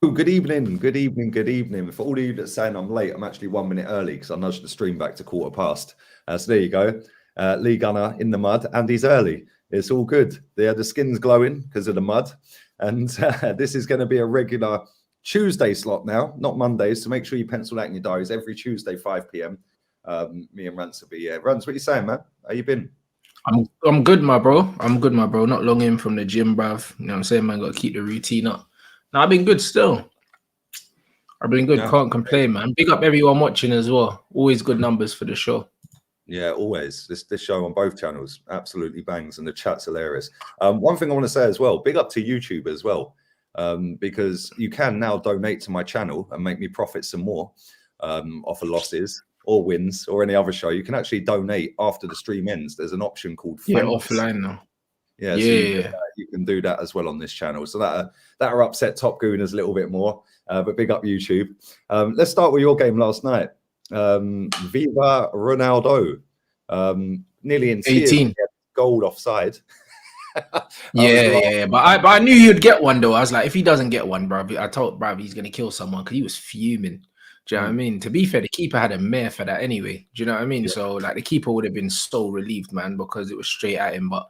Oh, good evening, good evening, good evening. For all of you that saying I'm late, I'm actually 1 minute early because I nudged the stream back to 1:15. So there you go. Lee Gunner in the mud, and he's early. It's all good. The skin's glowing because of the mud. And this is going to be a regular Tuesday slot now, not Mondays. So make sure you pencil that in your diaries. Every Tuesday, 5 p.m. Me and Rance will be here. Rance, what are you saying, man? How you been? I'm good, my bro. I'm good, my bro. Not long in from the gym, bruv. You know what I'm saying, man? Got to keep the routine up. Now, I've been good still. I've been good. Can't complain, man. Big up everyone watching as well. Always good numbers for the show. Yeah, always. This show on both channels absolutely bangs, and the chat's hilarious. One thing I want to say as well, big up to YouTube as well, because you can now donate to my channel and make me profit some more off of losses or wins or any other show. You can actually donate after the stream ends. There's an option called thanks. Offline now. Yeah, so you can do that as well on this channel. So that'll upset Top Gooners a little bit more, but big up YouTube. Let's start with your game last night. Viva Ronaldo, nearly in 18 gold offside. But I knew he'd get one though. I was like, if he doesn't get one, bro, I told bro he's gonna kill someone because he was fuming. Do you know what I mean? To be fair, the keeper had a mare for that anyway. Do you know what I mean? Yeah. So like the keeper would have been so relieved, man, because it was straight at him. But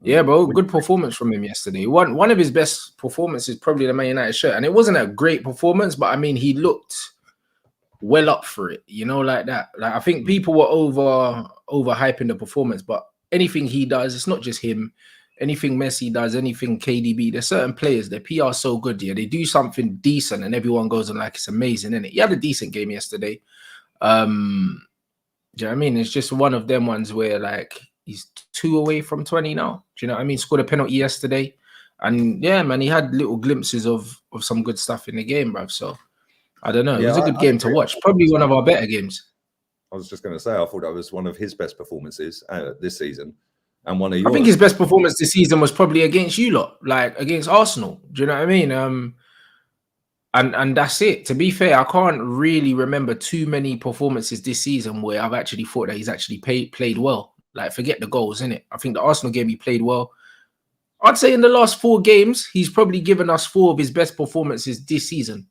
yeah, bro, good performance from him yesterday. One of his best performances, probably the Man United shirt, and it wasn't a great performance, but I mean he looked well up for it, you know, like that. Like I think people were overhyping the performance, but anything he does, it's not just him. Anything Messi does, anything KDB, there's certain players, their PR so good, yeah. They do something decent and everyone goes on like it's amazing, isn't it? He had a decent game yesterday. Do you know what I mean? It's just one of them ones where like he's 2 away from 20 now. Do you know what I mean? Scored a penalty yesterday. And yeah, man, he had little glimpses of some good stuff in the game, bruv. So I don't know. It was a good game to watch. Probably one of our better games. I was just going to say, I thought that was one of his best performances this season. And one of yours. I think his best performance this season was probably against you lot, like against Arsenal. Do you know what I mean? And that's it. To be fair, I can't really remember too many performances this season where I've actually thought that he's actually played well. Like, forget the goals, innit? I think the Arsenal game he played well. I'd say in the last 4 games, he's probably given us 4 of his best performances this season.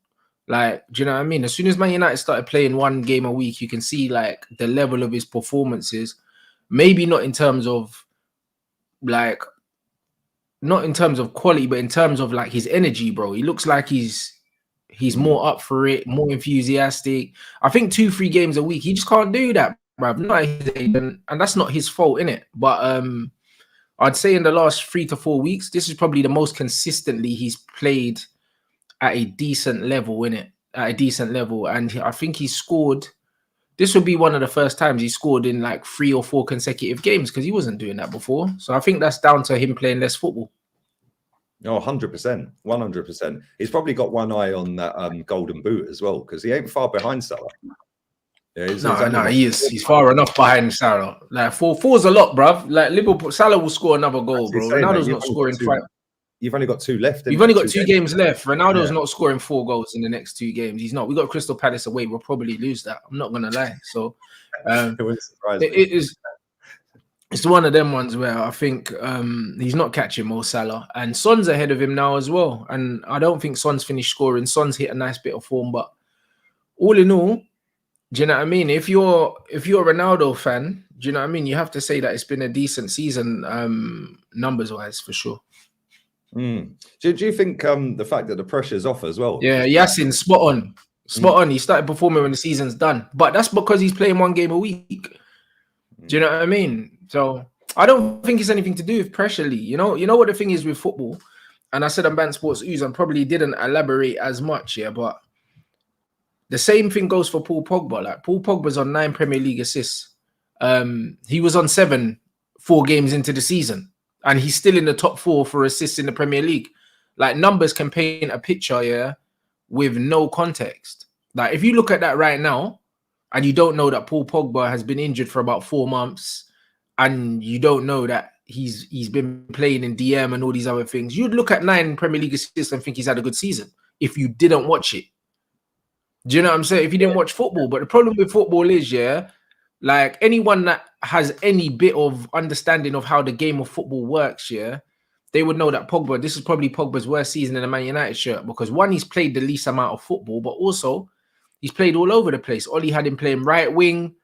Like, do you know what I mean? As soon as Man United started playing 1 game a week, you can see like the level of his performances. Maybe not in terms of like, not in terms of quality, but in terms of like his energy, bro. He looks like he's more up for it, more enthusiastic. I think 2-3 games a week, he just can't do that, bro. And that's not his fault, innit? But I'd say in the last 3 to 4 weeks, this is probably the most consistently he's played at a decent level, innit? At a decent level. And I think he scored. This would be one of the first times he scored in like 3 or 4 consecutive games because he wasn't doing that before. So I think that's down to him playing less football. Oh, 100%. 100%. He's probably got one eye on that golden boot as well because he ain't far behind Salah. Yeah, he's far enough behind Salah. Like 4's a lot, bruv. Like Liverpool, Salah will score another goal, bro. Ronaldo's not scoring 5. You've only got 2 left. You've only got 2 games left. Ronaldo's not scoring 4 goals in the next 2 games. He's not. We got Crystal Palace away. We'll probably lose that. I'm not gonna lie. So it's one of them ones where I think he's not catching Mo Salah, and Son's ahead of him now as well. And I don't think Son's finished scoring. Son's hit a nice bit of form, but all in all, do you know what I mean? If you're a Ronaldo fan, do you know what I mean? You have to say that it's been a decent season, numbers wise, for sure. Do you think the fact that the pressure's off as well? Yeah, Yasin, spot on. He started performing when the season's done, but that's because he's playing 1 game a week. Do you know what I mean? So I don't think it's anything to do with pressure, Lee. You know what the thing is with football, and I said on Bants Sports Ooze and probably didn't elaborate as much, but the same thing goes for Paul Pogba. Like Paul Pogba's on 9 Premier League assists. He was on 7 4 games into the season. And he's still in the top 4 for assists in the Premier League. Like, numbers can paint a picture, with no context. Like, if you look at that right now, and you don't know that Paul Pogba has been injured for about 4 months, and you don't know that he's been playing in DM and all these other things, you'd look at 9 Premier League assists and think he's had a good season if you didn't watch it. Do you know what I'm saying? If you didn't watch football. But the problem with football is, like anyone that has any bit of understanding of how the game of football works, they would know that Pogba, this is probably Pogba's worst season in a Man United shirt, because one, he's played the least amount of football, but also he's played all over the place. Ollie had him playing right wing.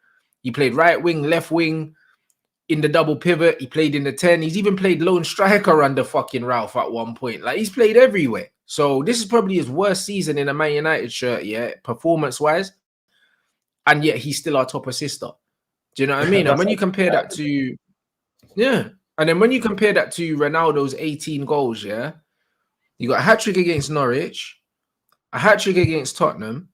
He played right wing, left wing, in the double pivot. He played in the 10. He's even played lone striker under fucking Ralph at one point. Like, he's played everywhere. So this is probably his worst season in a Man United shirt, yeah, performance-wise. And yet he's still our top assister. Do you know what I mean? And when you compare that to, yeah, and then when you compare that to Ronaldo's 18 goals, yeah, you got a hat-trick against Norwich, a hat-trick against Tottenham,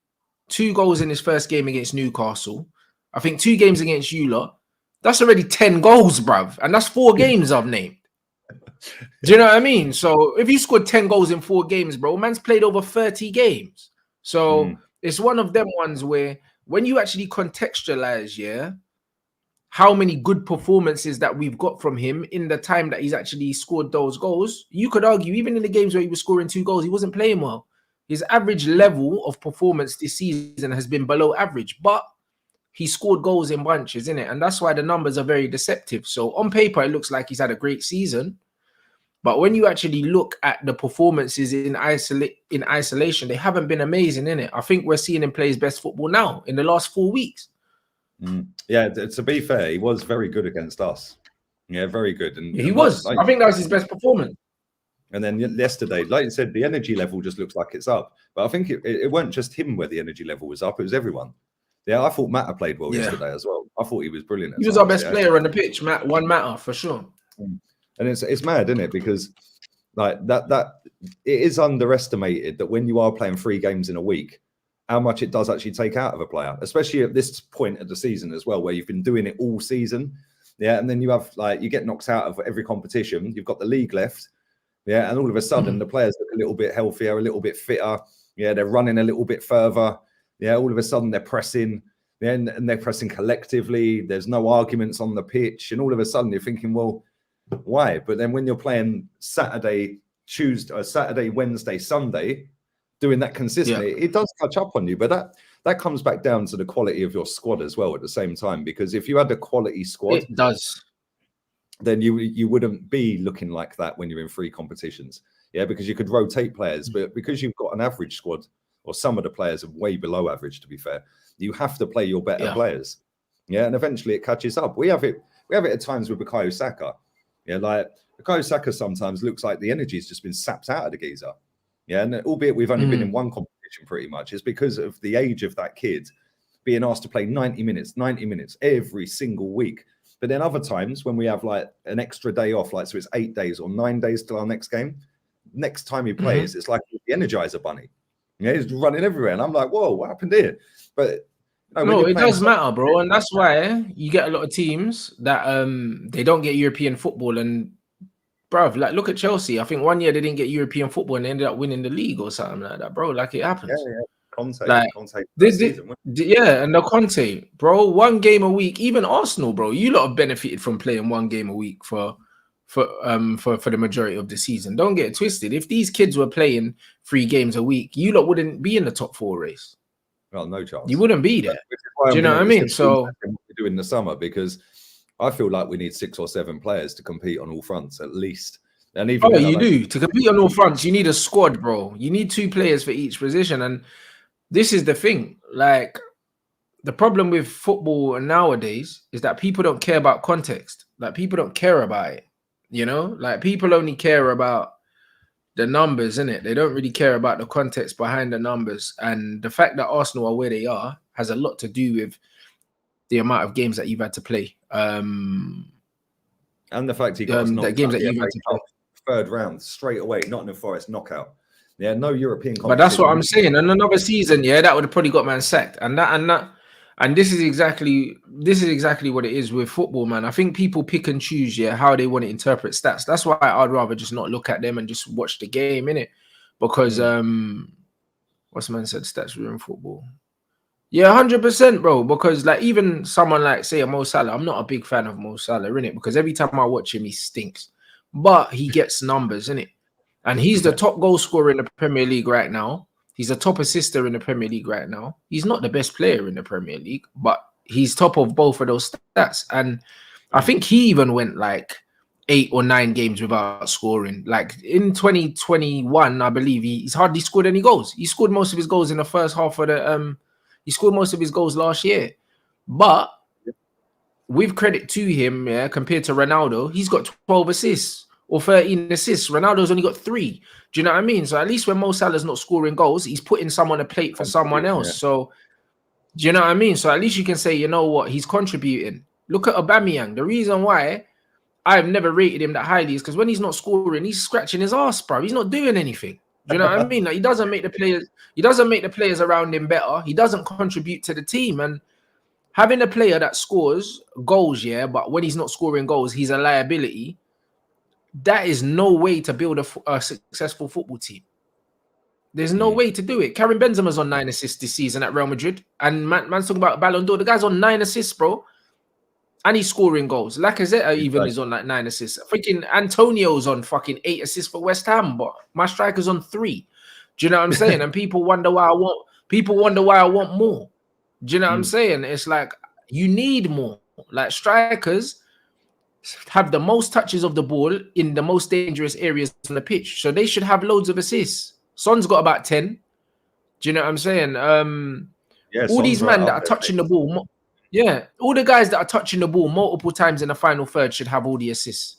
2 goals in his first game against Newcastle, I think 2 games against you lot. That's already 10 goals, bruv. And that's 4 games I've named. Do you know what I mean? So if you scored 10 goals in 4 games, bro, man's played over 30 games. So it's one of them ones where when you actually contextualize, yeah, how many good performances that we've got from him in the time that he's actually scored those goals, you could argue even in the games where he was scoring 2 goals, he wasn't playing well. His average level of performance this season has been below average, but he scored goals in bunches, innit? And that's why the numbers are very deceptive. So on paper, it looks like he's had a great season. But when you actually look at the performances in isolation, they haven't been amazing, innit? I think we're seeing him play his best football now in the last 4 weeks. Yeah, to be fair, he was very good against us. Yeah, very good. And he was. I think that was his best performance. And then yesterday, like you said, the energy level just looks like it's up. But I think it weren't just him where the energy level was up. It was everyone. Yeah, I thought Mata played well yesterday as well. I thought he was brilliant. He was our best player on the pitch, Mata, for sure. And it's mad, isn't it? Because like that it is underestimated that when you are playing 3 games in a week, how much it does actually take out of a player, especially at this point of the season as well, where you've been doing it all season. Yeah, and then you have you get knocked out of every competition. You've got the league left. Yeah, and all of a sudden the players look a little bit healthier, a little bit fitter. Yeah, they're running a little bit further. Yeah, all of a sudden they're pressing. Yeah, and they're pressing collectively. There's no arguments on the pitch, and all of a sudden you're thinking, well, why? But then when you're playing Saturday, Wednesday, Sunday, doing that consistently, it does catch up on you. But that comes back down to the quality of your squad as well at the same time. Because if you had a quality squad, it does, then you wouldn't be looking like that when you're in 3 competitions. Yeah, because you could rotate players, but because you've got an average squad, or some of the players are way below average, to be fair, you have to play your better players. Yeah, and eventually it catches up. We have it at times with Bukayo Saka. Yeah, like Bukayo Saka sometimes looks like the energy's just been sapped out of the geezer. Yeah, and albeit we've only been in 1 competition pretty much, it's because of the age of that kid being asked to play 90 minutes every single week. But then other times when we have like an extra day off, like so it's 8 days or 9 days till our next game, next time he plays, it's like the Energizer Bunny. Yeah, he's running everywhere. And I'm like, whoa, what happened here? But no, it does matter, bro. And that's why you get a lot of teams that they don't get European football. And bruv, like look at Chelsea. I think one year they didn't get European football and they ended up winning the league or something like that, bro. Like it happens. Yeah. Conte, and the Conte, bro, 1 game a week. Even Arsenal, bro, you lot have benefited from playing 1 game a week for the majority of the season. Don't get it twisted. If these kids were playing 3 games a week, you lot wouldn't be in the top 4 race. Well, no chance. You wouldn't be there. Do you know what I mean? So what we do in the summer, because I feel like we need 6 or 7 players to compete on all fronts at least. And even you do to compete on all fronts. You need a squad, bro. You need 2 players for each position, and this is the thing. Like the problem with football nowadays is that people don't care about context. Like people don't care about it. You know, like people only care about the numbers, innit? They don't really care about the context behind the numbers. And the fact that Arsenal are where they are has a lot to do with the amount of games that you've had to play. And the fact he got the games that you've had to play. 3rd round straight away, Nottingham Forest knockout. Yeah, no European competition. But that's what I'm saying. And another season, that would have probably got man sacked. And this is exactly what it is with football, man. I think people pick and choose, how they want to interpret stats. That's why I'd rather just not look at them and just watch the game, innit? Because what's the man said? Stats ruin football. Yeah, 100%, bro. Because like even someone like say a Mo Salah, I'm not a big fan of Mo Salah, innit? Because every time I watch him, he stinks. But he gets numbers, innit? And he's the top goal scorer in the Premier League right now. He's a top assister in the Premier League right now. He's not the best player in the Premier League, but he's top of both of those stats. And I think he even went like 8 or 9 games without scoring. Like in 2021, I believe he's hardly scored any goals. He scored most of his goals in the first half of the he scored most of his goals last year. But with credit to him, yeah, compared to Ronaldo, he's got 12 assists or 13 assists. Ronaldo's only got 3. Do you know what I mean? So at least when Mo Salah's not scoring goals, he's putting some on a plate for someone else. Yeah. So do you know what I mean? So at least you can say, you know what, he's contributing. Look at Aubameyang. The reason why I've never rated him that highly is because when he's not scoring, he's scratching his ass, bro. He's not doing anything. Do you know what I mean? Like he doesn't make the players around him better. He doesn't contribute to the team. And having a player that scores goals, yeah, but when he's not scoring goals, he's a liability. That is no way to build a successful football team. There's no way to do it. Karim Benzema's on 9 assists this season at Real Madrid. And man's talking about Ballon d'Or. The guy's on 9 assists, bro. And he's scoring goals. Lacazette even is on like 9 assists. Freaking Antonio's on fucking 8 assists for West Ham, but my striker's on 3. Do you know what I'm saying? And people wonder why I want more. Do you know what I'm saying? It's like you need more. Like strikers have the most touches of the ball in the most dangerous areas on the pitch. So they should have loads of assists. Son's got about 10. Do you know what I'm saying? All these men that are touching the ball. Yeah, all the guys that are touching the ball multiple times in the final third should have all the assists.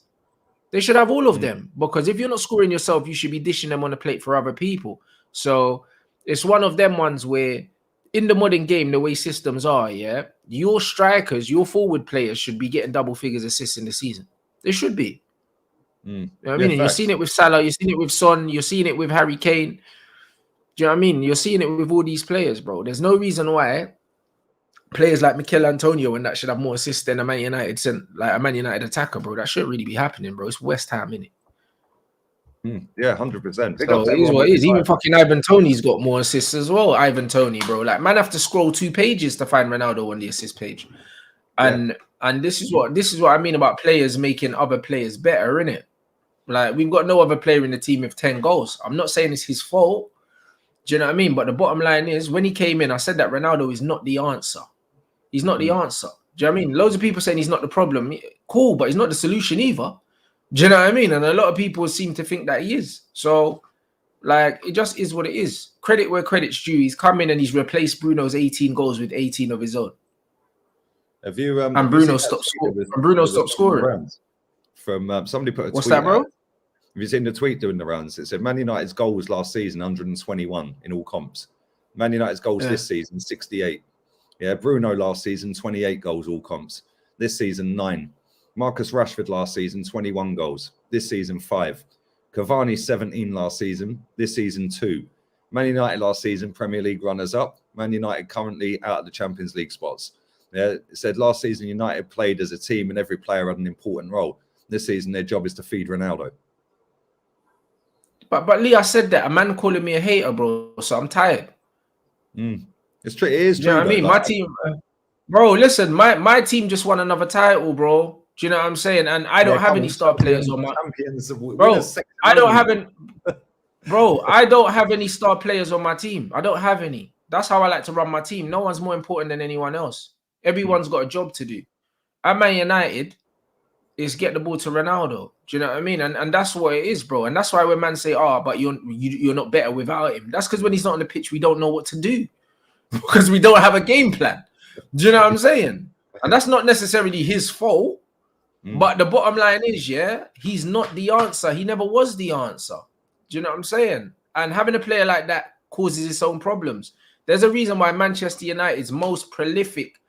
They should have all of them, because if you're not scoring yourself, you should be dishing them on the plate for other people. So it's one of them ones where in the modern game, the way systems are, yeah, your strikers, your forward players should be getting double figures assists in the season. They should be. You know what I mean? And you're seeing it with Salah, you're seeing it with Son, you're seeing it with Harry Kane. Do you know what I mean? You're seeing it with all these players, bro. There's no reason why players like Mikel Antonio and that should have more assists than a Man United attacker, bro. That shouldn't really be happening, bro. It's West Ham, innit? Yeah, 100%. So it is what it is. Even fucking Ivan Toney's got more assists as well. Ivan Toney, bro. Like, man, have to scroll 2 pages to find Ronaldo on the assist page. And this is what I mean about players making other players better, innit? Like, we've got no other player in the team with 10 goals. I'm not saying it's his fault. Do you know what I mean? But the bottom line is, when he came in, I said that Ronaldo is not the answer. He's not the answer. Do you know what I mean? Loads of people saying he's not the problem. Cool, but he's not the solution either. Do you know what I mean? And a lot of people seem to think that he is. So, like, it just is what it is. Credit where credit's due. He's come in and he's replaced Bruno's 18 goals with 18 of his own. Have you? And Bruno stopped scoring. From somebody put a What's tweet that, bro? out. Have you seen the tweet doing the rounds? It said Man United's goals last season 121 in all comps. Man United's goals this season 68. Yeah, Bruno last season 28 goals all comps. This season 9. Marcus Rashford last season 21 goals. This season 5. Cavani 17 last season. This season 2. Man United last season Premier League runners up. Man United currently out of the Champions League spots. Yeah, it said last season United played as a team and every player had an important role. This season their job is to feed Ronaldo. But Lee, I said that a man calling me a hater, bro. So I'm tired. It's true. It is true. You know what I mean? My team, bro. Listen, my team just won another title, bro. Do you know what I'm saying? And I don't have any star players on my bro. I don't have any star players on my team. I don't have any. That's how I like to run my team. No one's more important than anyone else. Everyone's got a job to do. At Man United, is get the ball to Ronaldo. Do you know what I mean? And that's what it is, bro. And that's why when man say, but you're not better without him. That's because when he's not on the pitch, we don't know what to do. Because we don't have a game plan. Do you know what I'm saying? And that's not necessarily his fault. But the bottom line is, he's not the answer. He never was the answer. Do you know what I'm saying? And having a player like that causes its own problems. There's a reason why Manchester United's most prolific,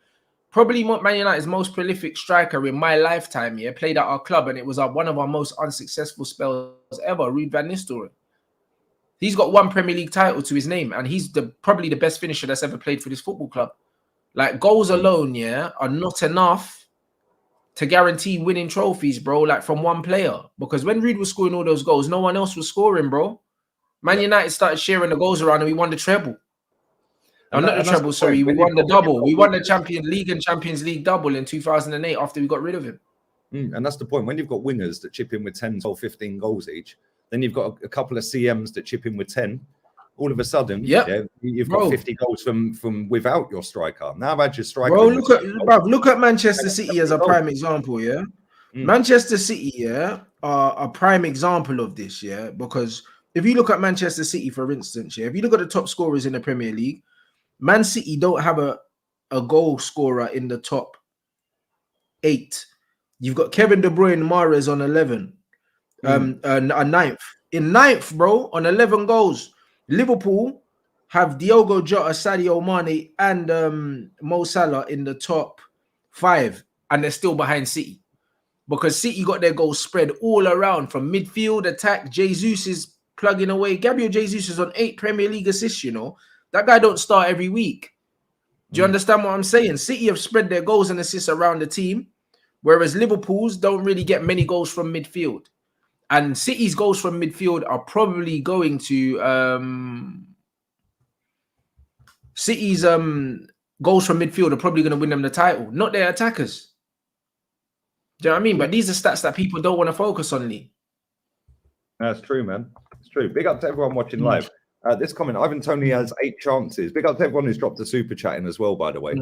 probably Man United's most prolific striker in my lifetime, played at our club, and it was one of our most unsuccessful spells ever, Ruud van Nistelrooy. He's got 1 Premier League title to his name, and he's probably the best finisher that's ever played for this football club. Like, goals alone, are not enough to guarantee winning trophies, bro, like from one player. Because when Ruud was scoring all those goals, no one else was scoring, bro. Man United started sharing the goals around and we won the treble. We won the double. We won the Champions League and Champions League double in 2008 after we got rid of him. And that's the point. When you've got wingers that chip in with 10, 12, 15 goals each, then you've got a couple of CMs that chip in with 10. All of a sudden, you've got 50 goals from without your striker. Now I've had your striker. Bro, look at Manchester City as a prime example, Manchester City, yeah, are a prime example of this, yeah, because if you look at Manchester City, for instance, yeah, if you look at the top scorers in the Premier League, Man City don't have a goal scorer in the top 8. You've got Kevin De Bruyne, Mahrez on 11, a ninth. In ninth, bro, on 11 goals. Liverpool have Diogo Jota, Sadio Mane, and Mo Salah in the top 5, and they're still behind City. Because City got their goals spread all around from midfield, attack. Jesus is plugging away. Gabriel Jesus is on 8 Premier League assists, you know. That guy don't start every week. Do you understand what I'm saying? City have spread their goals and assists around the team, whereas Liverpool's don't really get many goals from midfield. And City's goals from midfield are probably going to City's goals from midfield are probably going to win them the title, not their attackers. Do you know what I mean? But these are stats that people don't want to focus on, Lee. That's true, man. It's true. Big up to everyone watching live. This comment, Ivan Toney has 8 chances. Big up to everyone who's dropped the super chat in as well, by the way.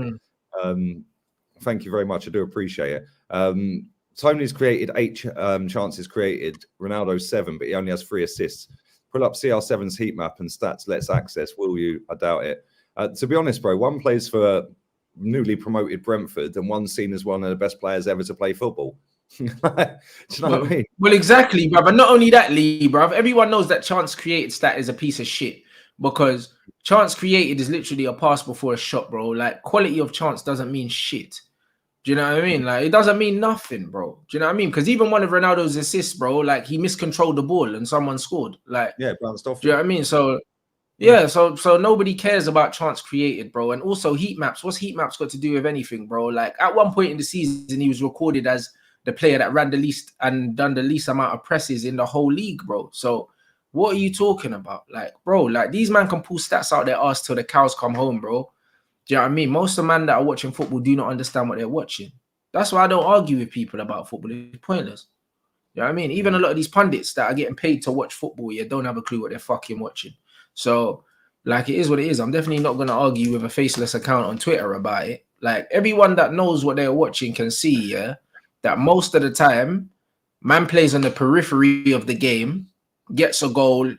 Thank you very much. I do appreciate it. Tony's created 8 chances created. Ronaldo 7, but he only has 3 assists. Pull up CR7's heat map and stats. Let's access. Will you? I doubt it. To be honest, bro, one plays for newly promoted Brentford and one seen as one of the best players ever to play football. Do you know what I mean? Well, exactly, bruv. And not only that, Lee, bruv, everyone knows that chance created stat is a piece of shit, because chance created is literally a pass before a shot, bro. Like, quality of chance doesn't mean shit. Do you know what I mean? Like, it doesn't mean nothing, bro. Do you know what I mean? Because even one of Ronaldo's assists, bro, like, he miscontrolled the ball and someone scored. Like, yeah, bounced off. Do you know what I mean? So yeah, so nobody cares about chance created, bro. And also heat maps. What's heat maps got to do with anything, bro? Like, at one point in the season, he was recorded as the player that ran the least and done the least amount of presses in the whole league, bro. So what are you talking about? Like, bro, like, these man can pull stats out their ass till the cows come home, bro. Do you know what I mean? Most of the men that are watching football do not understand what they're watching. That's why I don't argue with people about football. It's pointless. You know what I mean? Even a lot of these pundits that are getting paid to watch football, yeah, don't have a clue what they're fucking watching. So, like, it is what it is. I'm definitely not going to argue with a faceless account on Twitter about it. Like, everyone that knows what they're watching can see, yeah, that most of the time, man plays on the periphery of the game, gets a goal,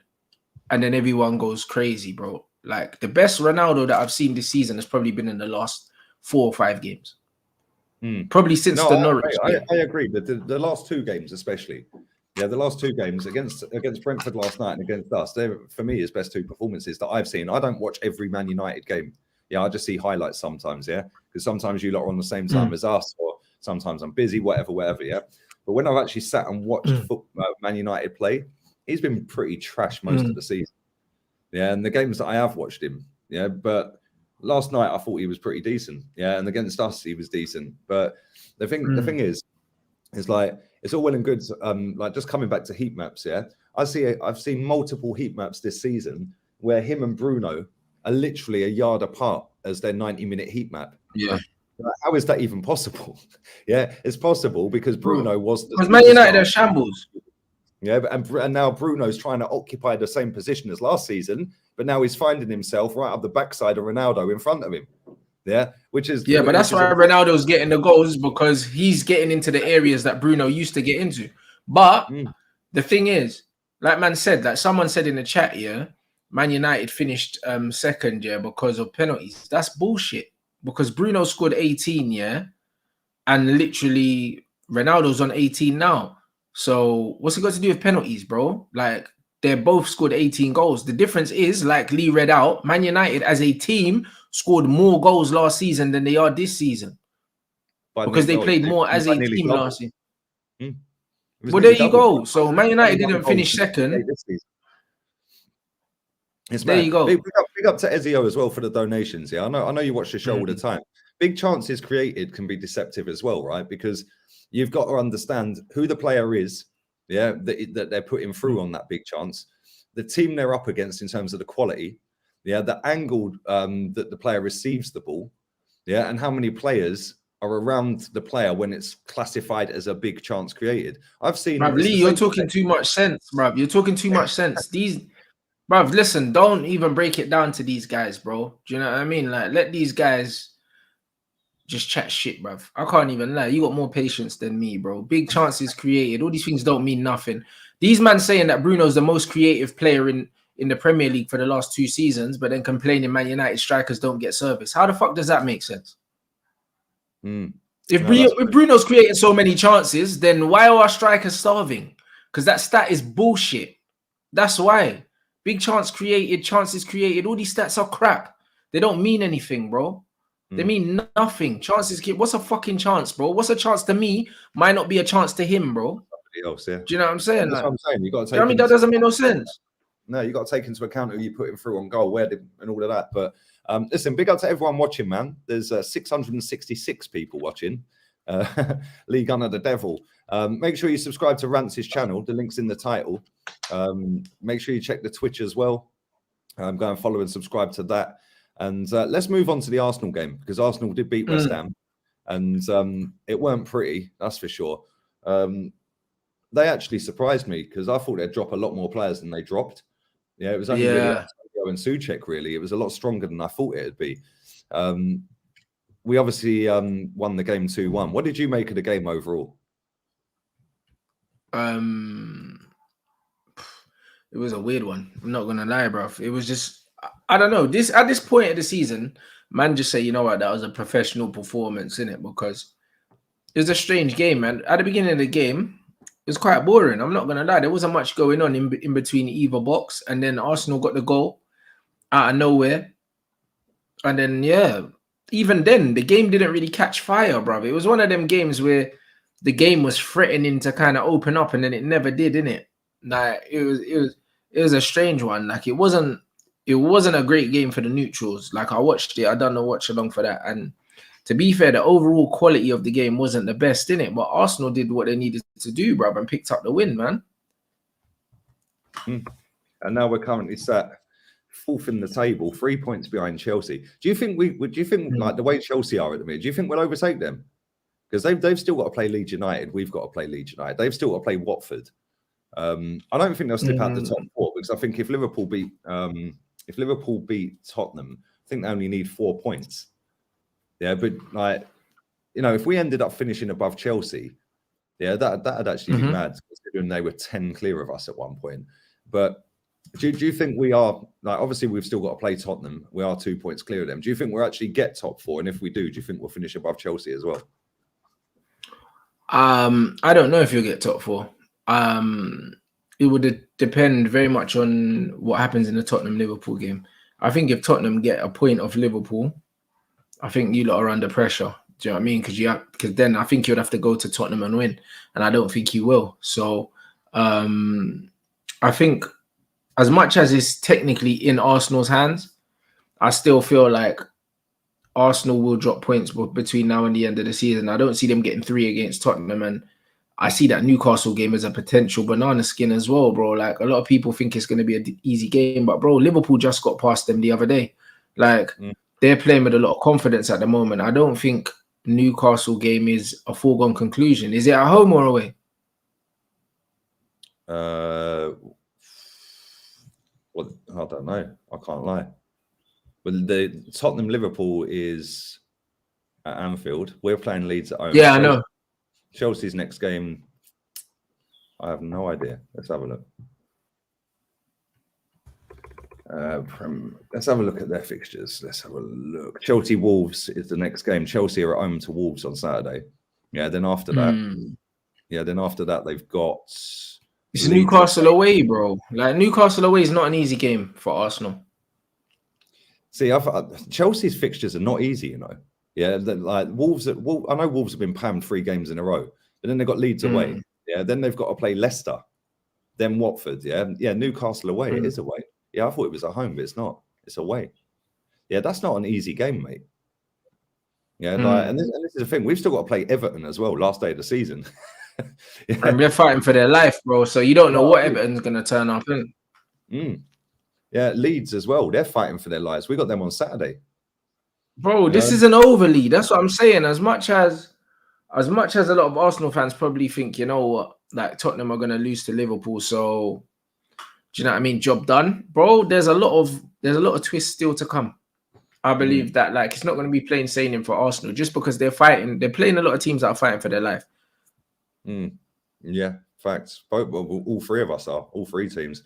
and then everyone goes crazy, bro. Like, the best Ronaldo that I've seen this season has probably been in the last 4 or 5 games. Probably since the Norwich game. I agree, but the last 2 games especially. Yeah, the last 2 games against Brentford last night and against us, they're, for me, his best 2 performances that I've seen. I don't watch every Man United game. Yeah, I just see highlights sometimes, yeah? Because sometimes you lot are on the same time as us, or sometimes I'm busy, whatever, yeah? But when I've actually sat and watched Man United play, he's been pretty trash most of the season. Yeah, and the games that I have watched him, yeah, but last night I thought he was pretty decent. Yeah, and against us he was decent. But the thing is like, it's all well and good. Like, just coming back to heat maps, yeah. I've seen multiple heat maps this season where him and Bruno are literally a yard apart as their 90-minute heat map. Yeah. How is that even possible? Yeah, it's possible because Bruno was the Man United are shambles. Yeah, and now Bruno's trying to occupy the same position as last season, but now he's finding himself right up the backside of Ronaldo in front of him. Yeah, but that's why Ronaldo's getting the goals, because he's getting into the areas that Bruno used to get into. But the thing is, like man said, like someone said in the chat, yeah, Man United finished second, yeah, because of penalties. That's bullshit. Because Bruno scored 18, yeah, and literally Ronaldo's on 18 now. So what's it got to do with penalties, bro? Like, they both scored 18 goals. The difference is, like Lee read out, Man United as a team scored more goals last season than they are this season. Because they played more as a team last season. Well, there you go. So Man United didn't finish second. There you go. Big up to Ezio as well for the donations. Yeah, I know you watch the show all the time. Big chances created can be deceptive as well, right? Because you've got to understand who the player is, yeah, that they're putting through on that big chance, the team they're up against in terms of the quality, yeah, the angle that the player receives the ball, yeah, and how many players are around the player when it's classified as a big chance created. I've seen. Lee, you're talking too much sense, bruv. You're talking too much sense. Bruv, listen, don't even break it down to these guys, bro. Do you know what I mean? Like, let these guys just chat shit, bruv. I can't even lie. You got more patience than me, bro. Big chances created. All these things don't mean nothing. These men saying that Bruno's the most creative player in the Premier League for the last 2 seasons, but then complaining Man United strikers don't get service. How the fuck does that make sense? If Bruno's creating so many chances, then why are our strikers starving? Because that stat is bullshit. That's why. Big chances created. All these stats are crap. They don't mean anything, bro. They mean nothing. Chances. What's a fucking chance, bro? What's a chance to me might not be a chance to him, bro. Somebody else, yeah. Do you know what I'm saying? That's like, what I'm saying. You got to take. I mean, that doesn't make no sense. No, you got to take into account who you put him through on goal, and all of that. But listen, big up to everyone watching, man. There's 666 people watching. Lee Gunner the Devil. Make sure you subscribe to Rance's channel. The link's in the title. Make sure you check the Twitch as well. Go and follow and subscribe to that. And let's move on to the Arsenal game, because Arsenal did beat West Ham, and it weren't pretty, that's for sure. They actually surprised me, because I thought they'd drop a lot more players than they dropped. Yeah, it was only really Antonio and Souček, really. It was a lot stronger than I thought it'd be. We obviously won the game 2-1. What did you make of the game overall? It was a weird one. I'm not gonna lie, bro. It was just, I don't know. At this point of the season, man, just say, you know what, that was a professional performance, innit? Because it was a strange game, man. At the beginning of the game, it was quite boring. I'm not gonna lie. There wasn't much going on in between either box, and then Arsenal got the goal out of nowhere, and then even then the game didn't really catch fire, bro. It was one of them games where the game was threatening to kind of open up, and then it never did, innit? Like it was a strange one. Like it wasn't a great game for the neutrals. Like I watched it, I done a watch along for that, and to be fair, the overall quality of the game wasn't the best, in it. But Arsenal did what they needed to do, bruv, and picked up the win, man. And now we're currently sat 4th in the table, 3 points behind Chelsea. Do you think like the way Chelsea are at the minute, do you think we'll overtake them? Because they've still got to play Leeds United. We've got to play Leeds United. They've still got to play Watford. I don't think they'll slip out the top 4, because I think if Liverpool beat Tottenham, I think they only need 4 points. Yeah, but like, you know, if we ended up finishing above Chelsea, that'd actually be mad, considering they were 10 clear of us at one point. But do you think we are, like, obviously we've still got to play Tottenham. We are 2 points clear of them. Do you think we'll actually get top 4? And if we do you think we'll finish above Chelsea as well? I don't know if you'll get top 4. It would depend very much on what happens in the Tottenham-Liverpool game. I think if Tottenham get a point off Liverpool, I think you lot are under pressure. Do you know what I mean? Because then I think you'd have to go to Tottenham and win, and I don't think you will. So I think as much as it's technically in Arsenal's hands, I still feel like Arsenal will drop points between now and the end of the season. I don't see them getting 3 against Tottenham, and I see that Newcastle game as a potential banana skin as well, bro. Like, a lot of people think it's going to be an easy game, but bro, Liverpool just got past them the other day. Like, they're playing with a lot of confidence at the moment. I don't think Newcastle game is a foregone conclusion. Is it at home or away? Well, I don't know. I can't lie. But the Tottenham-Liverpool is at Anfield. We're playing Leeds at home. Yeah, I know. Chelsea's next game, I have no idea. Let's have a look. Let's have a look at their fixtures. Let's have a look. Chelsea Wolves is the next game. Chelsea are at home to Wolves on Saturday. Yeah, then after that, they've got. It's Newcastle away, bro. Like, Newcastle away is not an easy game for Arsenal. See, Chelsea's fixtures are not easy, you know. Yeah, like Wolves. I know Wolves have been panned 3 games in a row, but then they've got Leeds away. Yeah, then they've got to play Leicester, then Watford. Yeah, Newcastle away. It is away. Yeah, I thought it was at home, but it's not. It's away. Yeah, that's not an easy game, mate. Yeah, like, and this is the thing. We've still got to play Everton as well, last day of the season. Yeah. And they're fighting for their life, bro. So you don't know what Everton's going to turn up in. Yeah, Leeds as well. They're fighting for their lives. We got them on Saturday. Bro, this is an overlead. That's what I'm saying. As much as a lot of Arsenal fans probably think, you know what, like Tottenham are going to lose to Liverpool, so do you know what I mean? Job done, bro. There's a lot of twists still to come. I believe that like it's not going to be plain sailing for Arsenal just because they're fighting. They're playing a lot of teams that are fighting for their life. Yeah, facts. All three of us are. All three teams.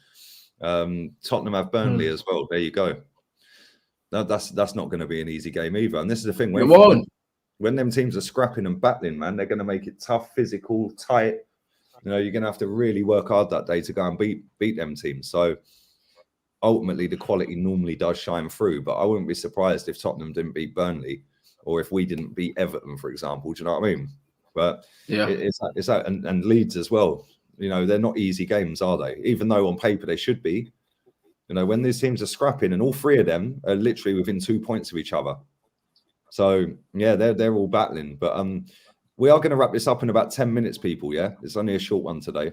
Tottenham have Burnley as well. There you go. No, that's not going to be an easy game either. And this is the thing. When them teams are scrapping and battling, man, they're going to make it tough, physical, tight. You know, you're going to have to really work hard that day to go and beat them teams. So ultimately, the quality normally does shine through. But I wouldn't be surprised if Tottenham didn't beat Burnley, or if we didn't beat Everton, for example. Do you know what I mean? But yeah, it's that, and Leeds as well. You know, they're not easy games, are they? Even though on paper they should be. You know, when these teams are scrapping, and all three of them are literally within 2 points of each other. So yeah, they're all battling. But we are going to wrap this up in about 10 minutes, people. Yeah, it's only a short one today.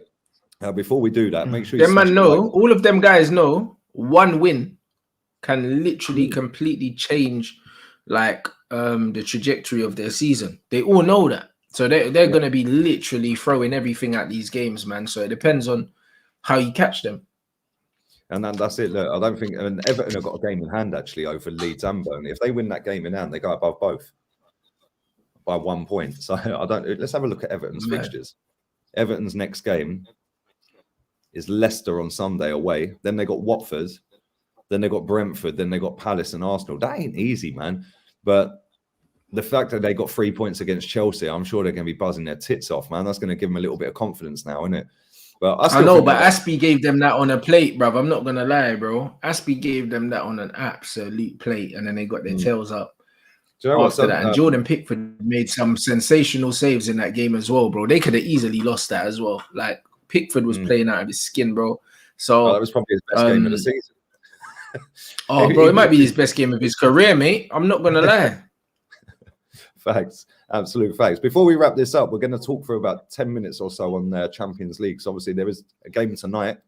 Before we do that, make sure you all of them guys know one win can literally completely change like the trajectory of their season. They all know that. So they're going to be literally throwing everything at these games, man. So it depends on how you catch them. And then that's it. Look, I don't think Everton have got a game in hand actually over Leeds and Burnley. If they win that game in hand, they go above both by 1 point. So let's have a look at Everton's fixtures. Everton's next game is Leicester on Sunday away. Then they got Watford. Then they got Brentford. Then they got Palace and Arsenal. That ain't easy, man. But the fact that they got 3 points against Chelsea, I'm sure they're going to be buzzing their tits off, man. That's going to give them a little bit of confidence now, isn't it? But I know, but Aspie gave them that on a plate, bruv. I'm not going to lie, bro. Aspie gave them that on an absolute plate, and then they got their tails up after that. And Jordan Pickford made some sensational saves in that game as well, bro. They could have easily lost that as well. Like, Pickford was playing out of his skin, bro. So that was probably his best game of the season. Bro, it might be his best game of his career, mate. I'm not going to lie. Facts, absolute facts. Before we wrap this up, we're going to talk for about 10 minutes or so on the Champions League. So obviously there is a game tonight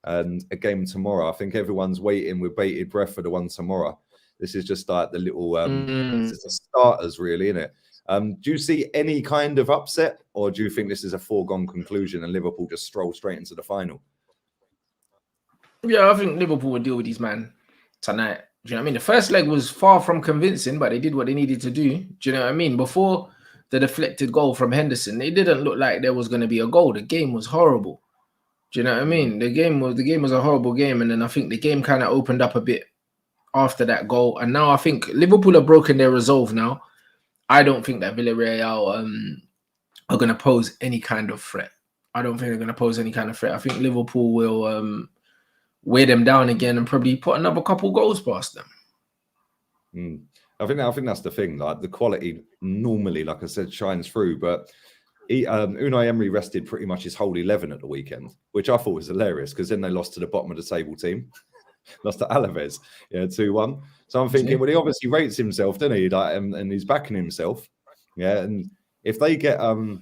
and a game tomorrow. I think everyone's waiting with bated breath for the one tomorrow. This is just like the little this is the starters, really, isn't it? Do you see any kind of upset, or do you think this is a foregone conclusion and Liverpool just stroll straight into the final? Yeah, I think Liverpool will deal with these man tonight. Do you know what I mean? The first leg was far from convincing, but they did what they needed to do. Do you know what I mean? Before the deflected goal from Henderson, it didn't look like there was going to be a goal. The game was horrible. Do you know what I mean? The game was a horrible game, and then I think the game kind of opened up a bit after that goal. And now I think Liverpool have broken their resolve now. I don't think that Villarreal are going to pose any kind of threat. I don't think they're going to pose any kind of threat. I think Liverpool will weigh them down again and probably put another couple goals past them. I think that's the thing. Like, the quality normally, like I said, shines through. But Unai Emery rested pretty much his whole 11 at the weekend, which I thought was hilarious because then they lost to the bottom of the table team, lost to Alaves, 2-1. So I'm thinking, well, he obviously rates himself, doesn't he? Like, and he's backing himself, And if they get an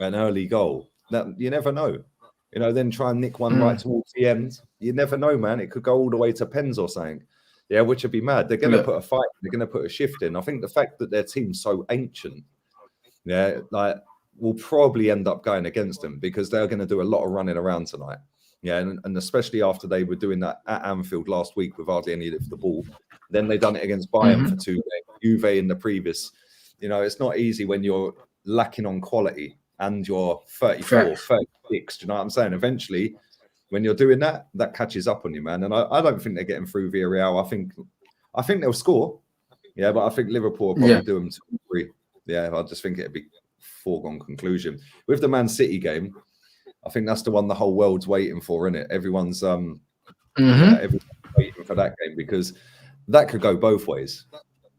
early goal, that you never know. Then try and nick one right towards the end. You never know, man. It could go all the way to pens or something. Yeah, which would be mad. They're going to put a fight. They're going to put a shift in. I think the fact that their team's so ancient, will probably end up going against them because they're going to do a lot of running around tonight. Yeah, and especially after they were doing that at Anfield last week with hardly any of the ball. Then they done it against Bayern for 2 games. Juve in the previous. It's not easy when you're lacking on quality and you're 34, 36. Do you know what I'm saying? Eventually, when you're doing that, that catches up on you, man. And I don't think they're getting through Villarreal. I think they'll score. Yeah, but I think Liverpool will probably do them 2-3. Yeah, I just think it'd be foregone conclusion. With the Man City game, I think that's the one the whole world's waiting for, isn't it? Everyone's everyone's waiting for that game because that could go both ways.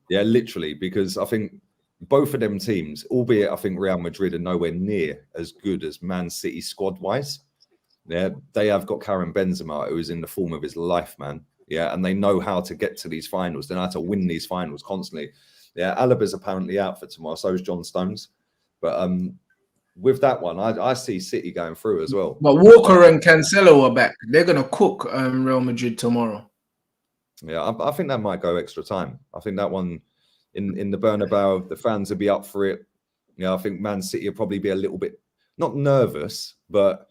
Yeah, literally, because I think both of them teams, albeit I think Real Madrid are nowhere near as good as Man City squad-wise. Yeah, they have got Karim Benzema, who is in the form of his life, man. Yeah, and they know how to get to these finals. They know how to win these finals constantly. Yeah, Alaba's apparently out for tomorrow. So is John Stones. But with that one, I see City going through as well. But Walker and Cancelo are back. They're going to cook Real Madrid tomorrow. Yeah, I think that might go extra time. I think that one in the Bernabeu, the fans will be up for it. I think Man City will probably be a little bit, not nervous, but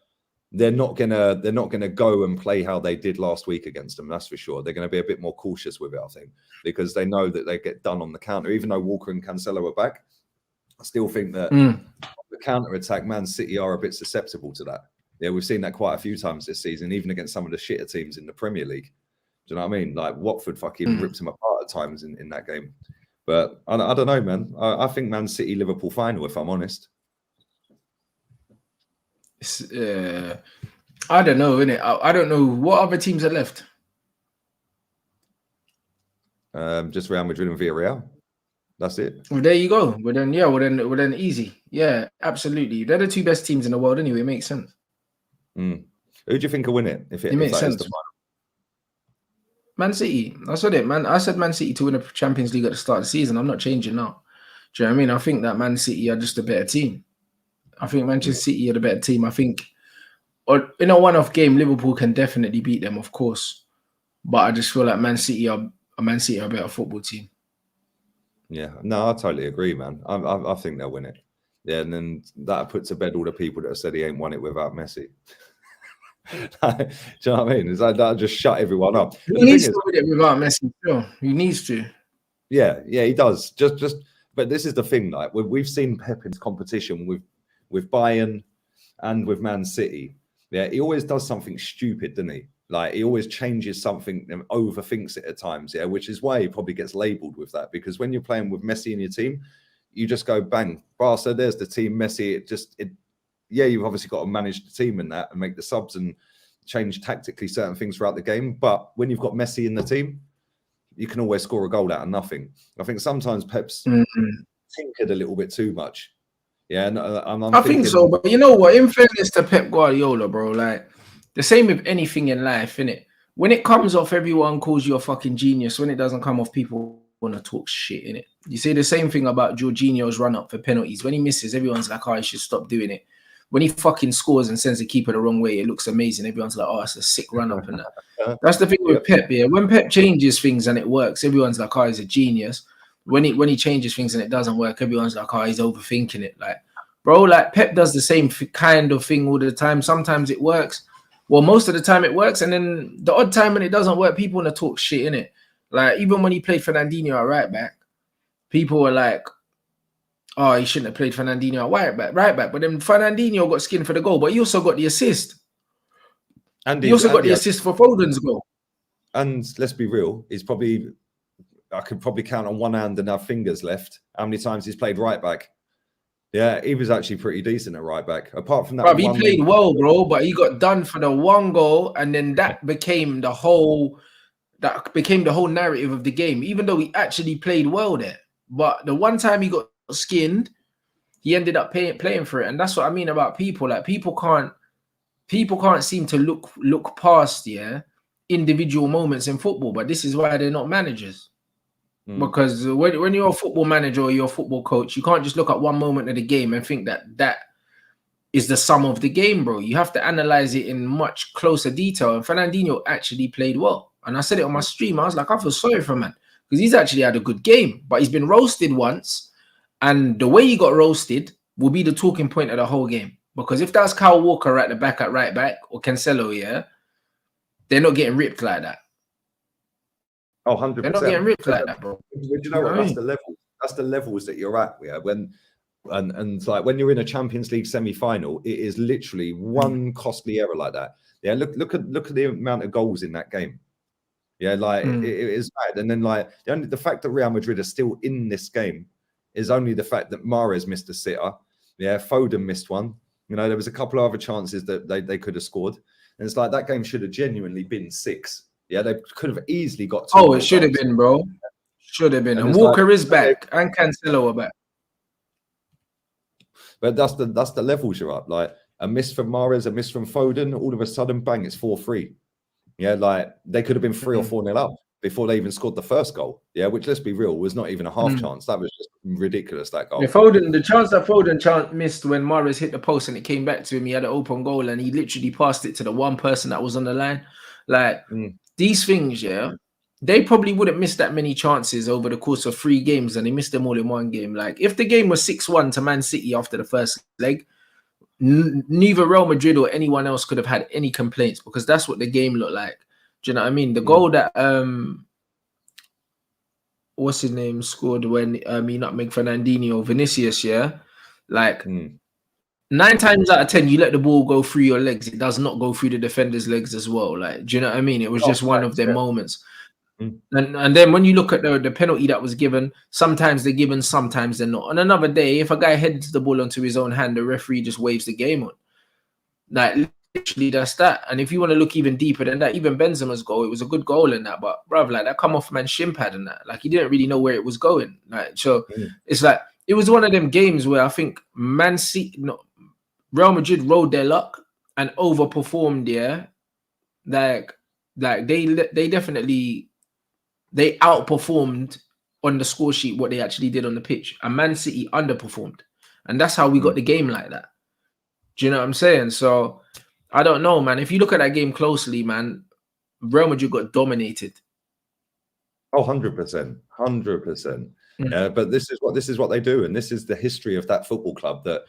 they're not gonna go and play how they did last week against them. That's for sure. They're going to be a bit more cautious with it, I think, because they know that they get done on the counter. Even though Walker and Cancelo are back, I still think that the counter attack, Man City are a bit susceptible to that. Yeah, we've seen that quite a few times this season, even against some of the shitter teams in the Premier League. Do you know what I mean? Like Watford fucking ripped them apart at times in that game. But I don't know, man. I think Man City Liverpool final, if I'm honest. I don't know, innit? I don't know what other teams are left. Just Real Madrid and Villarreal. That's it. Well, there you go. Well then easy. Yeah, absolutely. They're the two best teams in the world anyway. It makes sense. Who do you think will win it? If makes sense. Man City. I said it, man. I said Man City to win a Champions League at the start of the season. I'm not changing now. Do you know what I mean? I think that Man City are just a better team. I think Manchester City are the better team. I think, or in a one-off game, Liverpool can definitely beat them, of course. But I just feel like Man City are a better football team. Yeah, no, I totally agree, man. I think they'll win it. Yeah, and then that puts to bed all the people that have said he ain't won it without Messi. Do you know what I mean? It's like that'll just shut everyone up. He needs to win it without Messi, sure. He needs to. Yeah, he does. But this is the thing, like we've seen Pep in competition with Bayern and with Man City. Yeah, he always does something stupid, doesn't he? Like he always changes something and overthinks it at times, yeah, which is why he probably gets labelled with that. Because when you're playing with Messi in your team, you just go bang, Barca, there's the team, Messi. You've obviously got to manage the team in that and make the subs and change tactically certain things throughout the game. But when you've got Messi in the team, you can always score a goal out of nothing. I think sometimes Pep's tinkered a little bit too much. Yeah, and I think so. But you know what? In fairness to Pep Guardiola, bro, like the same with anything in life, innit? When it comes off, everyone calls you a fucking genius. When it doesn't come off, people want to talk shit, innit? You say the same thing about Jorginho's run up for penalties. When he misses, everyone's like, oh, he should stop doing it. When he fucking scores and sends the keeper the wrong way, it looks amazing. Everyone's like, oh, it's a sick run up and that. That's the thing with Pep, yeah. When Pep changes things and it works, everyone's like, oh, he's a genius. When he changes things and it doesn't work, everyone's like, oh, he's overthinking it. Like, bro, like Pep does the same kind of thing all the time. Sometimes it works. Well, most of the time it works. And then the odd time when it doesn't work, people want to talk shit, innit? Like, even when he played Fernandinho at right back, people were like, oh, he shouldn't have played Fernandinho at right back. But then Fernandinho got skinned for the goal, but he also got the assist. And he also got the assist for Foden's goal. And let's be real, I could probably count on one hand and have fingers left how many times he's played right back. Yeah, he was actually pretty decent at right back. Apart from that, he played well, bro, but he got done for the one goal, and then that became the whole narrative of the game, even though he actually played well there. But the one time he got skinned, he ended up playing for it. And that's what I mean about people. Like people can't seem to look past individual moments in football, but this is why they're not managers. Because when you're a football manager or you're a football coach, you can't just look at one moment of the game and think that is the sum of the game, bro. You have to analyze it in much closer detail. And Fernandinho actually played well. And I said it on my stream. I was like, I feel sorry for him, man, because he's actually had a good game, but he's been roasted once. And the way he got roasted will be the talking point of the whole game. Because if that's Kyle Walker at the back at right back or Cancelo, they're not getting ripped like that. Oh, 100%. They're not getting ripped like that, bro. You know what? That's the level. That's the levels that you're at. Yeah, and like when you're in a Champions League semi-final, it is literally one costly error like that. Yeah, look at the amount of goals in that game. Yeah, like it is bad. And then like the fact that Real Madrid are still in this game is only the fact that Mahrez missed a sitter. Yeah, Foden missed one. You know, there was a couple of other chances that they could have scored. And it's like that game should have genuinely been 6. Yeah, they could have easily got 2. Oh, it should have been, bro. Should have been. And Walker is back and Cancelo are back. But that's the levels you're up. Like a miss from Mahrez, a miss from Foden, all of a sudden, bang, it's 4-3. Yeah, like they could have been 3 or 4-0 up before they even scored the first goal. Yeah, which, let's be real, was not even a half chance. That was just ridiculous, that goal. Yeah, the chance that Foden missed when Mahrez hit the post and it came back to him, he had an open goal and he literally passed it to the one person that was on the line. Like, these things, they probably wouldn't miss that many chances over the course of 3 games, and they missed them all in one game. Like, if the game was 6-1 to Man City after the first leg, neither Real Madrid or anyone else could have had any complaints, because that's what the game looked like. Do you know what I mean? The goal that what's his name scored when he nutmegged Fernandinho, Vinicius, yeah, like 9 times out of 10 you let the ball go through your legs, it does not go through the defender's legs as well. Like, do you know what I mean? It was just one of their moments. And then when you look at the penalty that was given, sometimes they're given, sometimes they're not. On another day, if a guy heads the ball onto his own hand, the referee just waves the game on. Like, literally, that's that. And if you want to look even deeper than that, even Benzema's goal, it was a good goal in that, but bruv, like, that come off man's shin pad and that, like, he didn't really know where it was going. Like, so it's like, it was one of them games where I think Real Madrid rode their luck and overperformed. Yeah, like they definitely outperformed on the score sheet what they actually did on the pitch, and Man City underperformed, and that's how we got the game like that. Do you know what I'm saying? So I don't know, man. If you look at that game closely, man, Real Madrid got dominated. Oh, 100%, 100%. But this is what they do, and this is the history of that football club. That,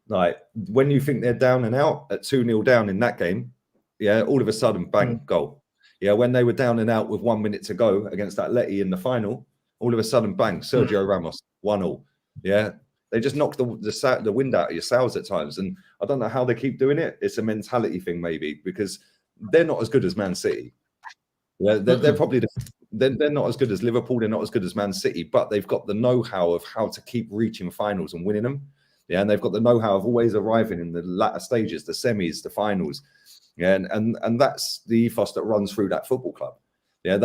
like, when you think they're down and out at 2-0 down in that game, yeah, all of a sudden, bang, goal. Yeah, when they were down and out with 1 minute to go against Atleti in the final, all of a sudden, bang, Sergio Ramos, 1-0. Yeah, they just knock the wind out of your sails at times, and I don't know how they keep doing it. It's a mentality thing, maybe, because they're not as good as Man City. Yeah, they're probably they're not as good as Liverpool. They're not as good as Man City, but they've got the know-how of how to keep reaching finals and winning them. Yeah, and they've got the know-how of always arriving in the latter stages, the semis, the finals. Yeah, and that's the ethos that runs through that football club. Yeah,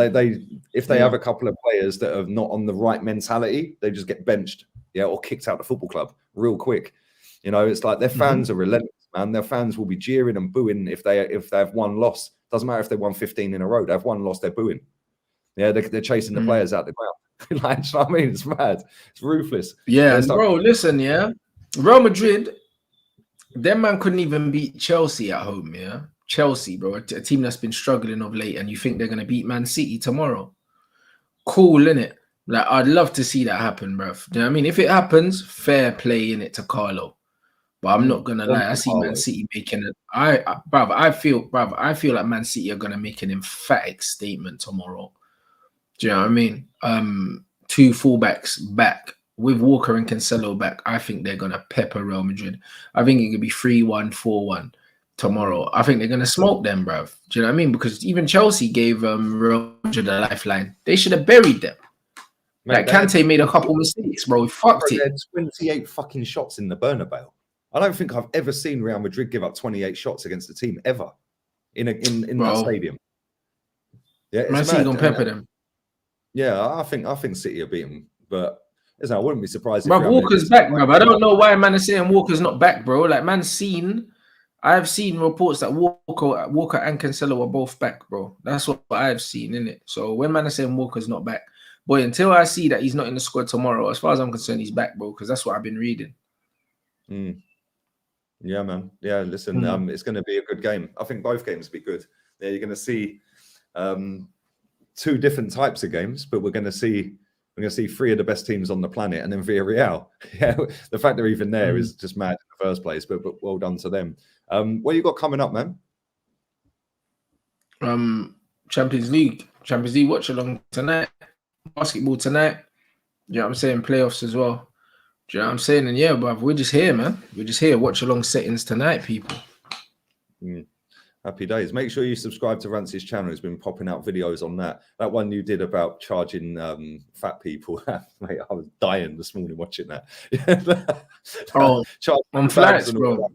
if they have a couple of players that are not on the right mentality, they just get benched, yeah, or kicked out the football club real quick. You know, it's like their fans are relentless, man. Their fans will be jeering and booing if they have one loss. Doesn't matter if they won 15 in a row. They have one loss, they're booing. Yeah, they're chasing the players out the ground. Like, you know what I mean? It's mad. It's ruthless. Yeah, bro, listen, yeah. Real Madrid, them man couldn't even beat Chelsea at home, yeah. Chelsea, bro, a team that's been struggling of late, and you think they're going to beat Man City tomorrow. Cool, innit? Like, I'd love to see that happen, bro. Do you know what I mean? If it happens, fair play, innit, to Carlo. But I'm not gonna lie. I see Man City making it. I feel like Man City are gonna make an emphatic statement tomorrow. Do you know what I mean? 2 fullbacks back with Walker and Cancelo back. I think they're gonna pepper Real Madrid. I think it could be 3-1, 4-1 tomorrow. I think they're gonna smoke them, bro. Do you know what I mean? Because even Chelsea gave Real Madrid a lifeline. They should have buried them. Mate, like, Kante made a couple mistakes, bro. He fucked it. 28 fucking shots in the Bernabeu. I don't think I've ever seen Real Madrid give up 28 shots against a team ever in that stadium. Yeah, Man City gonna pepper them. Yeah, I think City are beaten, but I wouldn't be surprised. But Walker's back, bro. I don't know why Man is saying Walker's not back, bro. Like, I've seen reports that Walker and Cancelo are both back, bro. That's what I've seen, innit? So when Man is saying Walker's not back, boy, until I see that he's not in the squad tomorrow, as far as I'm concerned, he's back, bro, because that's what I've been reading. Yeah, man. Yeah, listen, it's going to be a good game. I think both games will be good. Yeah, you're going to see 2 different types of games, but we're going to see 3 of the best teams on the planet, and then Villarreal. Yeah, the fact they're even there is just mad in the first place. But well done to them. What you got coming up, man? Champions League watch along tonight. Basketball tonight. You know what I'm saying? Playoffs as well. Do you know what I'm saying? And yeah, bruv, we're just here, man. We're just here. Watch along settings tonight, people. Happy days. Make sure you subscribe to Rancy's channel. He's been popping out videos on that. That one you did about charging fat people. Mate, I was dying this morning watching that. On flights, bro.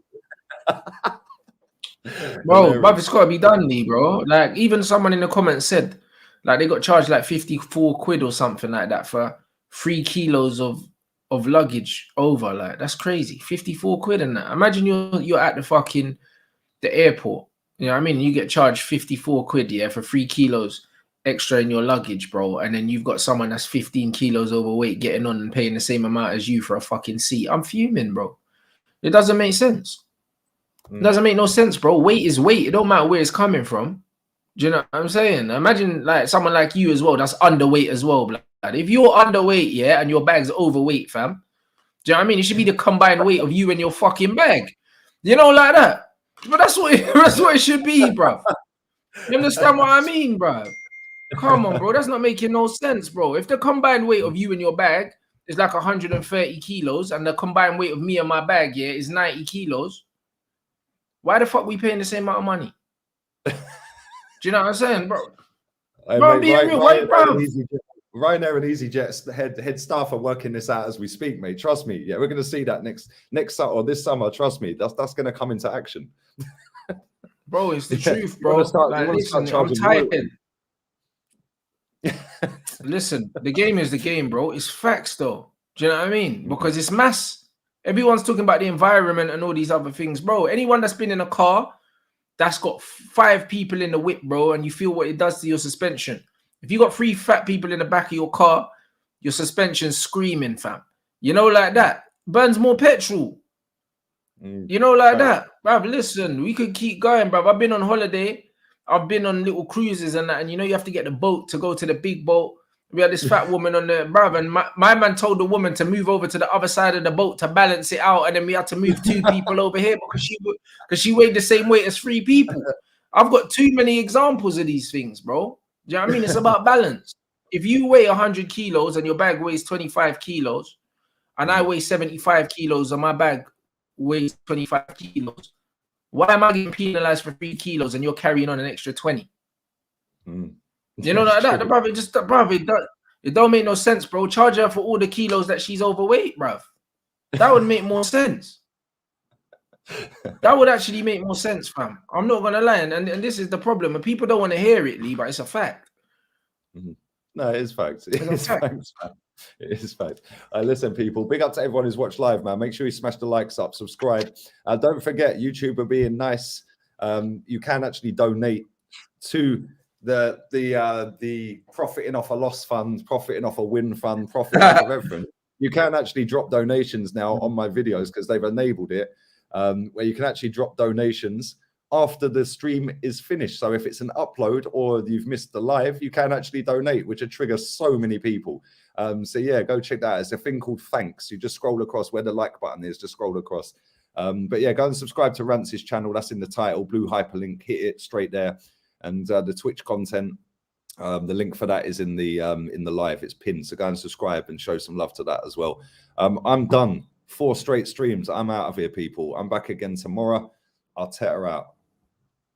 Bruv, it's got to be done, Lee, bro. Like, even someone in the comments said, like, they got charged like 54 quid or something like that for 3 kilos of luggage over. Like, that's crazy. 54 quid and that. Imagine you're at the airport. You know what I mean? You get charged 54 quid, yeah, for 3 kilos extra in your luggage, bro. And then you've got someone that's 15 kilos overweight getting on and paying the same amount as you for a fucking seat. I'm fuming, bro. It doesn't make sense. It doesn't make no sense, bro. Weight is weight. It don't matter where it's coming from. Do you know what I'm saying? Imagine like someone like you as well that's underweight as well, blood. If you're underweight, yeah, and your bag's overweight, fam, do you know what I mean? It should be the combined weight of you and your fucking bag. You know, like that. But that's what that's what it should be, bro. You understand what I mean, bro? Come on, bro. That's not making no sense, bro. If the combined weight of you and your bag is like 130 kilos, and the combined weight of me and my bag, yeah, is 90 kilos, why the fuck we paying the same amount of money? Do you know what I'm saying, bro? Bro, I'm being real, right, bro? Ryanair and EasyJet's head staff are working this out as we speak, mate. Trust me. Yeah, we're going to see that next summer or this summer. Trust me, that's going to come into action. Bro, it's the truth, bro. Like, listen, I'm tired. Listen, the game is the game, bro. It's facts, though. Do you know what I mean? Because it's mass. Everyone's talking about the environment and all these other things, bro. Anyone that's been in a car that's got 5 people in the whip, bro, and you feel what it does to your suspension. If you got 3 fat people in the back of your car, your suspension's screaming, fam. You know, like that. Burns more petrol. You know, like that. Bruv, listen, we could keep going, bruv. I've been on holiday. I've been on little cruises and that, and you know, you have to get the boat to go to the big boat. We had this fat woman on there, bruv, and my man told the woman to move over to the other side of the boat to balance it out, and then we had to move 2 people over here because she weighed the same weight as 3 people. I've got too many examples of these things, bro. Do you know what I mean? It's about balance. If you weigh 100 kilos and your bag weighs 25 kilos, and I weigh 75 kilos and my bag weighs 25 kilos, why am I getting penalized for 3 kilos and you're carrying on an extra 20? You know, like that, bruv, it don't make no sense, bro. Charge her for all the kilos that she's overweight, bruv. That would make more sense. That would actually make more sense, fam. I'm not gonna lie, and this is the problem. And people don't want to hear it, Lee, but it's a fact. No, it is fact. It is fact, man. It is fact. Listen, people, big up to everyone who's watched live, man. Make sure you smash the likes up, subscribe. Don't forget, YouTube are being nice. You can actually donate to the profiting off a loss fund, profiting off a win fund, profiting off of everything. You can actually drop donations now on my videos because they've enabled it, where you can actually drop donations after the stream is finished. So if it's an upload or you've missed the live, you can actually donate, which would trigger so many people. So yeah, go check that out. It's a thing called thanks. You just scroll across where the like button is, just scroll across. But yeah, go and subscribe to Rance's channel. That's in the title, blue hyperlink, hit it straight there. And the Twitch content, the link for that is in the live. It's pinned. So go and subscribe and show some love to that as well. I'm done. 4 straight streams. I'm out of here, people. I'm back again tomorrow. I'll tear her out.